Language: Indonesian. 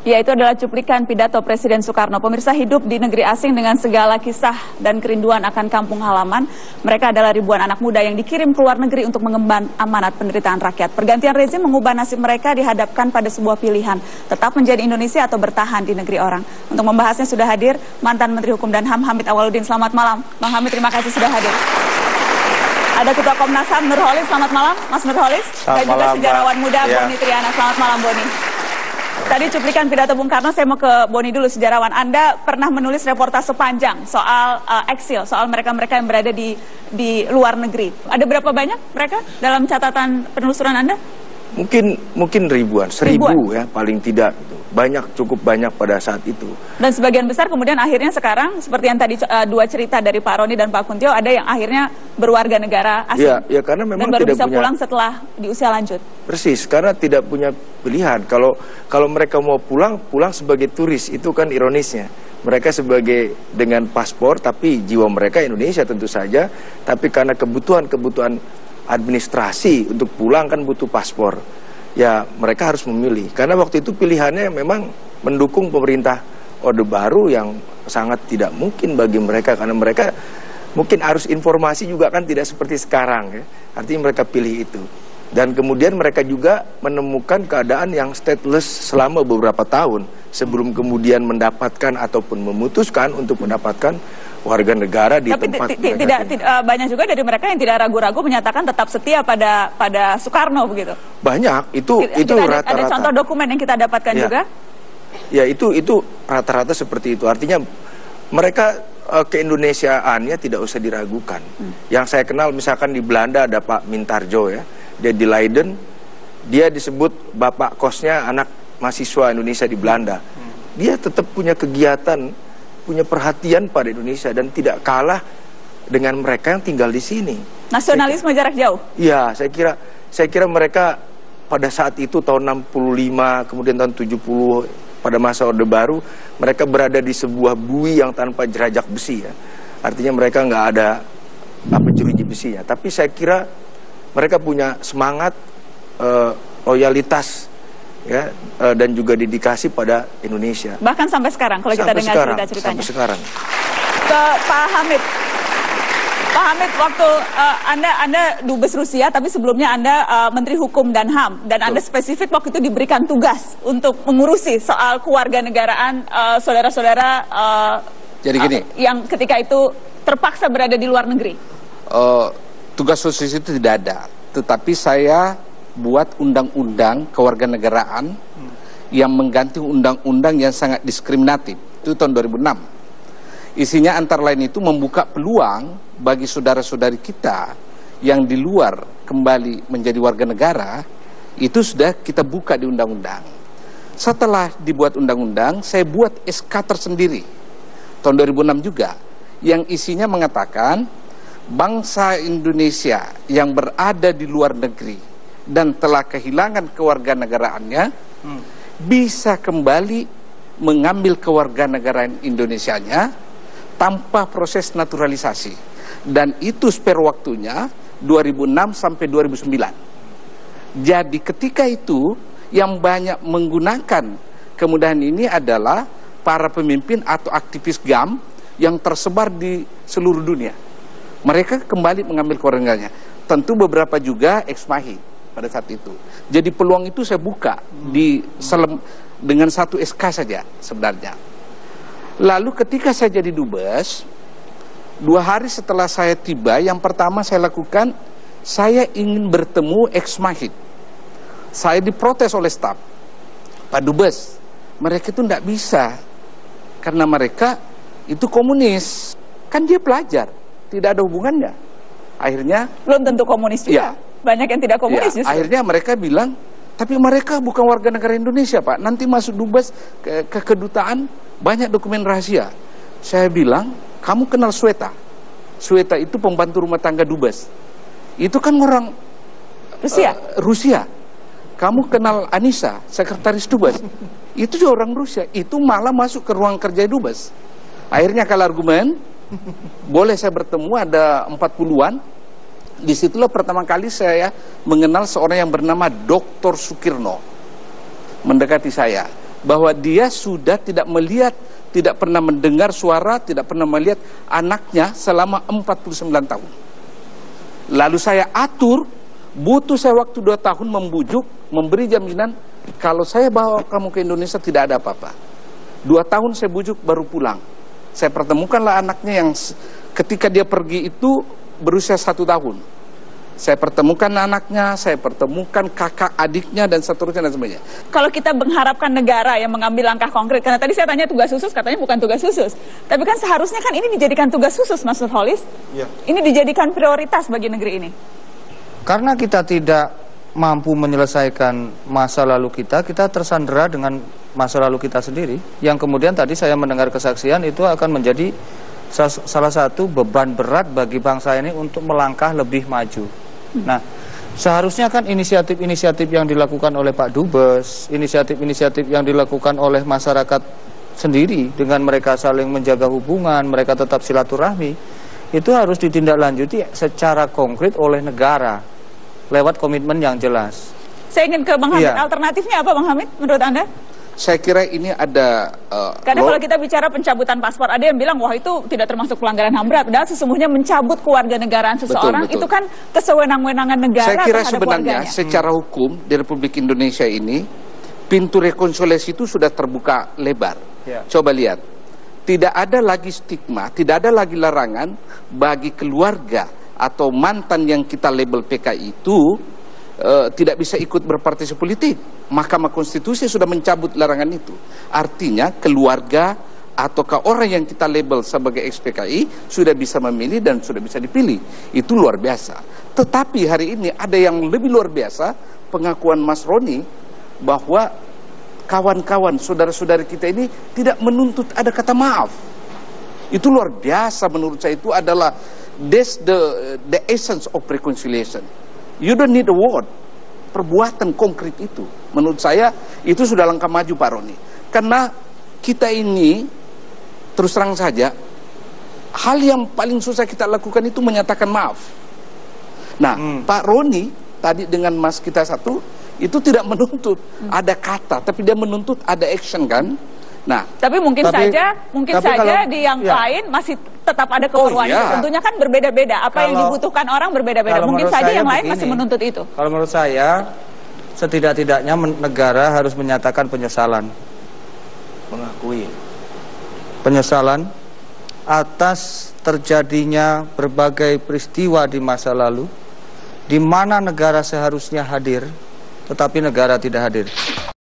Ya, itu adalah cuplikan pidato Presiden Soekarno. Pemirsa, hidup di negeri asing dengan segala kisah dan kerinduan akan kampung halaman. Mereka adalah ribuan anak muda yang dikirim ke luar negeri untuk mengemban amanat penderitaan rakyat. Pergantian rezim mengubah nasib mereka dihadapkan pada sebuah pilihan. Tetap menjadi Indonesia atau bertahan di negeri orang. Untuk membahasnya sudah hadir mantan Menteri Hukum dan HAM Hamid Awaludin. Selamat malam. Bang Hamid, terima kasih sudah hadir. Ada Ketua Komnas HAM Nurholis. Selamat malam, Mas Nurholis. Dan juga sejarawan muda Boni Triana. Selamat malam, Boni. Tadi cuplikan pidato Bung Karno, saya mau ke Boni dulu, sejarawan. Anda pernah menulis reportase panjang soal eksil, soal mereka-mereka yang berada di luar negeri. Ada berapa banyak mereka dalam catatan penelusuran Anda? Mungkin ribuan, 1000 ya paling tidak. Banyak, cukup banyak pada saat itu. Dan sebagian besar kemudian akhirnya sekarang, seperti yang tadi dua cerita dari Pak Roni dan Pak Kuntio, ada yang akhirnya berwarga negara asing. Ya, karena memang dan baru tidak bisa pulang setelah di usia lanjut. Persis, karena tidak punya pilihan. Kalau mereka mau pulang sebagai turis, itu kan ironisnya. Mereka sebagai dengan paspor, tapi jiwa mereka Indonesia tentu saja. Tapi karena kebutuhan administrasi untuk pulang kan butuh paspor. Ya mereka harus memilih, karena waktu itu pilihannya memang mendukung pemerintah Orde Baru yang sangat tidak mungkin bagi mereka, karena mereka mungkin arus informasi juga kan tidak seperti sekarang ya. Artinya mereka pilih itu. Dan kemudian mereka juga menemukan keadaan yang stateless selama beberapa tahun sebelum kemudian mendapatkan ataupun memutuskan untuk mendapatkan warga negara di tempat. Tapi tidak banyak juga dari mereka yang tidak ragu-ragu menyatakan tetap setia pada Soekarno begitu. Banyak, itu rata-rata. Ada contoh dokumen yang kita dapatkan juga? Ya, itu rata-rata seperti itu. Artinya mereka keindonesiaannya tidak usah diragukan. Yang saya kenal misalkan di Belanda ada Pak Mintarjo ya. Dia di Leiden, dia disebut bapak kosnya anak mahasiswa Indonesia di Belanda. Dia tetap punya kegiatan, punya perhatian pada Indonesia dan tidak kalah dengan mereka yang tinggal di sini. Nasionalisme jarak jauh? Iya, saya kira mereka pada saat itu tahun 65, kemudian tahun 70, pada masa Orde Baru, mereka berada di sebuah bui yang tanpa jerajak besi ya. Artinya mereka nggak ada jeruji besinya. Tapi saya kira mereka punya semangat, loyalitas ya, dan juga dedikasi pada Indonesia. Bahkan sampai sekarang kalau kita dengar cerita-ceritanya. Sampai sekarang. Ke Pak Hamid. Pak Hamid, waktu Anda dubes Rusia, tapi sebelumnya Anda Menteri Hukum dan HAM, dan Anda spesifik waktu itu diberikan tugas untuk mengurusi soal kewarganegaraan saudara-saudara jadi gini, yang ketika itu terpaksa berada di luar negeri. Tugas khusus itu tidak ada, tetapi saya buat undang-undang kewarganegaraan yang mengganti undang-undang yang sangat diskriminatif. Itu tahun 2006. Isinya antara lain itu membuka peluang bagi saudara-saudari kita yang di luar kembali menjadi warga negara. Itu sudah kita buka di undang-undang. Setelah dibuat undang-undang, saya buat SK tersendiri tahun 2006 juga, yang isinya mengatakan bangsa Indonesia yang berada di luar negeri dan telah kehilangan kewarganegaraannya bisa kembali mengambil kewarganegaraan Indonesianya tanpa proses naturalisasi, dan itu spare waktunya 2006 sampai 2009. Jadi ketika itu yang banyak menggunakan kemudahan ini adalah para pemimpin atau aktivis GAM yang tersebar di seluruh dunia. Mereka kembali mengambil kewarganegaranya. Tentu beberapa juga ex-mahi pada saat itu. Jadi peluang itu saya buka dengan satu SK saja sebenarnya. Lalu ketika saya jadi dubes, 2 hari setelah saya tiba, yang pertama saya lakukan, saya ingin bertemu ex-mahi. Saya diprotes oleh staf. Pak Dubes, mereka itu tidak bisa, karena mereka itu komunis. Kan dia pelajar. Tidak ada hubungannya. Akhirnya belum tentu komunis juga. Ya, banyak yang tidak komunis justru. Akhirnya mereka bilang, tapi mereka bukan warga negara Indonesia, Pak. Nanti masuk dubes ke kedutaan, banyak dokumen rahasia. Saya bilang, kamu kenal Sweta? Sweta itu pembantu rumah tangga dubes. Itu kan orang Rusia. Kamu kenal Anissa, sekretaris dubes? Itu juga orang Rusia. Itu malah masuk ke ruang kerja dubes. Akhirnya kalau argumen, boleh saya bertemu, ada 40-an. Disitulah pertama kali saya mengenal seorang yang bernama Dr. Sukirno mendekati saya. bahwa dia sudah tidak melihat, tidak pernah mendengar suara, tidak pernah melihat anaknya selama 49 tahun. Lalu saya atur, butuh saya waktu 2 tahun membujuk, memberi jaminan, kalau saya bawa kamu ke Indonesia tidak ada apa-apa. 2 tahun saya bujuk baru pulang. Saya pertemukanlah anaknya yang ketika dia pergi itu berusia 1 tahun. Saya pertemukan anaknya, saya pertemukan kakak adiknya dan seterusnya dan sebagainya. Kalau kita mengharapkan negara yang mengambil langkah konkret, karena tadi saya tanya tugas khusus, katanya bukan tugas khusus. Tapi kan seharusnya kan ini dijadikan tugas khusus, Mas Nurholis. Ya. Ini dijadikan prioritas bagi negeri ini. Karena kita tidak mampu menyelesaikan masa lalu kita tersandera dengan masa lalu kita sendiri. Yang kemudian tadi saya mendengar kesaksian itu akan menjadi salah satu beban berat bagi bangsa ini untuk melangkah lebih maju. Nah, seharusnya kan inisiatif-inisiatif yang dilakukan oleh Pak Dubes, inisiatif-inisiatif yang dilakukan oleh masyarakat sendiri dengan mereka saling menjaga hubungan, mereka tetap silaturahmi, itu harus ditindaklanjuti secara konkret oleh negara lewat komitmen yang jelas. Saya ingin ke Bang Hamid, alternatifnya apa Bang Hamid menurut Anda? Saya kira ini ada... Karena kalau kita bicara pencabutan paspor, ada yang bilang, wah itu tidak termasuk pelanggaran HAM berat. Padahal sesungguhnya mencabut kewarganegaraan seseorang, betul. Itu kan kesewenang-wenangan negara. Saya kira sebenarnya secara hukum di Republik Indonesia ini, pintu rekonsiliasi itu sudah terbuka lebar. Ya. Coba lihat, tidak ada lagi stigma, tidak ada lagi larangan bagi keluarga atau mantan yang kita label PKI itu tidak bisa ikut berpartisipasi politik. Mahkamah Konstitusi sudah mencabut larangan itu. Artinya keluarga ataukah orang yang kita label sebagai ex-PKI sudah bisa memilih dan sudah bisa dipilih. Itu luar biasa. Tetapi hari ini ada yang lebih luar biasa, pengakuan Mas Roni bahwa kawan-kawan, saudara-saudari kita ini tidak menuntut ada kata maaf. Itu luar biasa menurut saya. Itu adalah that's the essence of reconciliation. You don't need a word. Perbuatan konkret itu, menurut saya itu sudah langkah maju Pak Roni. Karena kita ini terus terang saja, hal yang paling susah kita lakukan itu menyatakan maaf. Nah, Pak Roni tadi dengan Mas kita satu itu tidak menuntut ada kata, tapi dia menuntut ada action kan. Nah, tapi mungkin saja kalau, di yang lain masih tetap ada keperluannya. Tentunya kan berbeda-beda. Apa yang dibutuhkan orang berbeda-beda. Mungkin saja yang lain masih menuntut itu. Kalau menurut saya, setidak-tidaknya negara harus menyatakan penyesalan, mengakui penyesalan atas terjadinya berbagai peristiwa di masa lalu, di mana negara seharusnya hadir, tetapi negara tidak hadir.